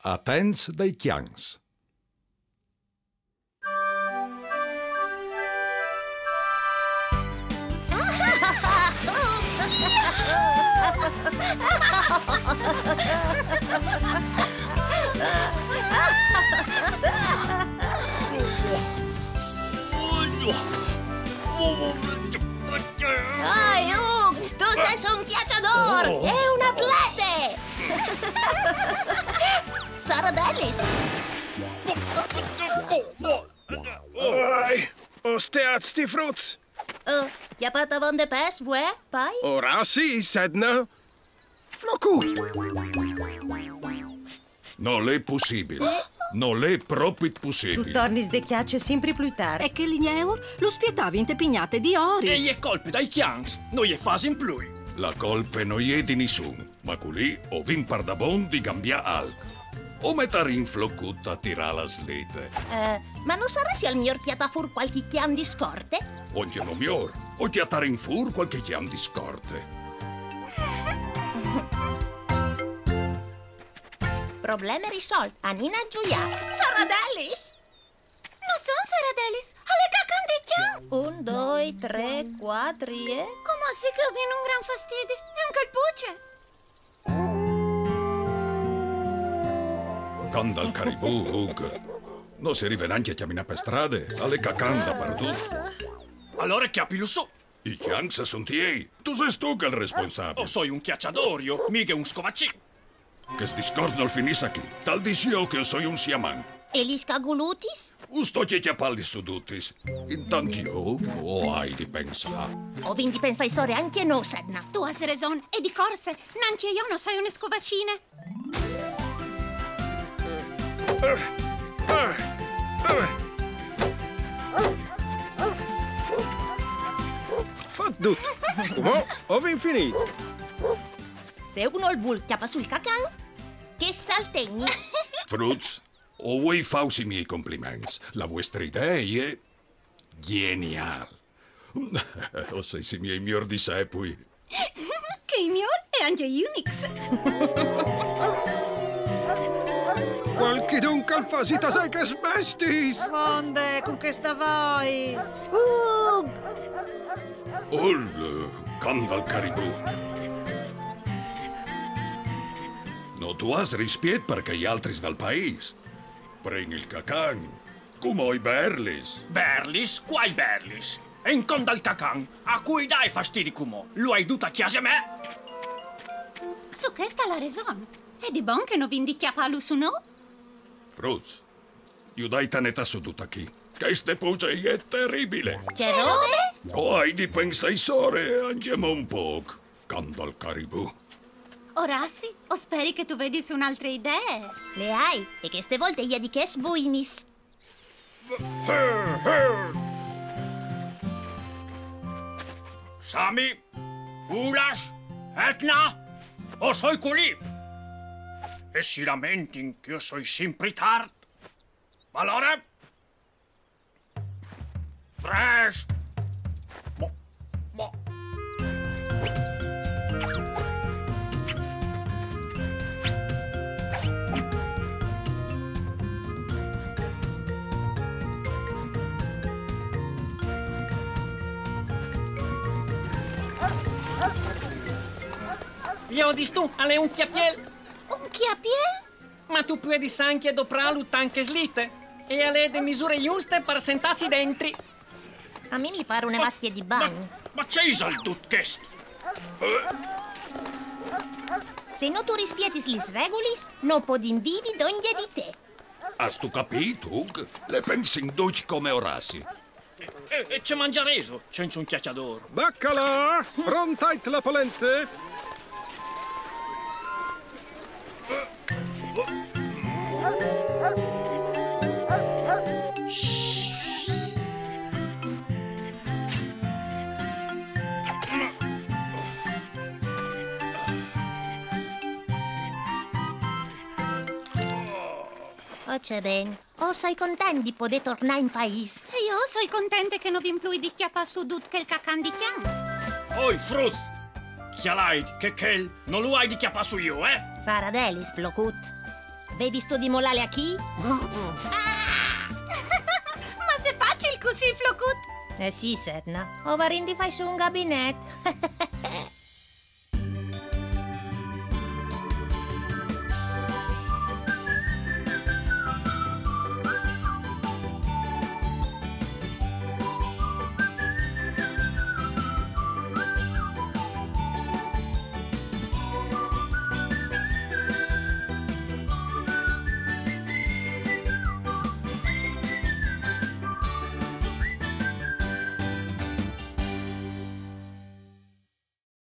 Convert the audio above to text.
Attens dei chians. Dai, Hugh, tu sei un schiacciatore! È un atlete! Sarah Dallis! Osteats die Frutz! Chiappata von de pes, vuoi? Pai? Ora sì, Sedna! Flocut! Non è possibile. Non è proprio Tu possibile. torni de chiacce sempre più tardi. E che ligneur lo spietavi in te pignate di oris. E gli colpi dai chians, non gli fasi in più. La colpa non è di nessuno, ma qui ho vinto per da bon di cambiare algo. O mettere in flocutta a tirare la slete. Ma non saresti al mio chiata fur qualche chiam di scorte? Oggi non migliore. O chiattare in fur qualche chiam di scorte. Problema risolto. Anina Giulia. Sarah Dallis? Non sono Sarah Dallis, alle cacam di chiam. 1, 2, 3, 4 e... Come sì che viene un gran fastidio? È un calpucce. Canda al caribù, Hug. Non si arriva neanche a chiamare per strade, alle cacanda perdute. Allora chiapilo su. I chians sono tiei. Tu sei tu che è il responsabile. O sei un chiacciadorio, mica un scovaccino. Che discorso non finisce qui. Tal dicio che io sono un siaman. E gli scagulutis? Sto che chiappalli sudutis. Intanto io ho hai di pensare. O vindi pensai sore anche no, Sedna. Tu hai ragione, e di corse, neanche io non sono una scovacine. Faddut! Come ho finito? Se uno il vuol chiappa sul cacan, che saltegni. Frutz, o vuoi fausi i miei complimenti. La vostra idea è geniale. O sei i miei miglior di sé, poi. Che il mio è anche Unix. Qualche don calfasita sai che smestis! Onde, con che stavai? Canda al caribù. No, tu has rispetto perché gli altri dal paese. Prendi il cacan, come i berlis. Berlis, quai berlis. E in conda al cacan, a cui dai fastidi come? Lo hai dovuto a chiesa me? Su che sta la ragione? È di buon che non vindi chiappalu su no? Frutz, io dai taneta seduta qui. Che ste puce è terribile. Che robe? O hai di pensare sore, andiamo un po'. Canda al caribù. Ora sì, o speri che tu vedi su un'altra idea? Le hai, e che ste volte gli di che sbuinis. Sami, Ulas, Etna, o soi culi. E si lamenti che io soi sempre tard. Allora? Fresh. Mo. Io dis tu, alle un chiappiel. Un chiappiel? Ma tu puoi anche dopralu tanche slite. E alle de misure giuste per sentarsi dentro. A me mi pare una macchia di bagno. Ma c'è il tut questo? Se non tu rispietis lis regulis, non podin vivi d'ogni di te. Has tu capito, Hug? Le pensi in dolci come orasi. E c'è mangiareso, senza un chiacciador. Baccalà! Prontait la polente? Oh, c'è ben. Oh, sei contento di poter tornare in paese. E io sono contenta che non vin più di chiappa su tut che il cacan di chiam. Oi, Frutz! Chialait, che quel non lo hai di chiappa su io, eh? Sarah Dallis, flocut. Vei visto di molare aqui? Ma se facil così, Flocut! Eh sì, Sedna. O varindi fai su un gabinetto.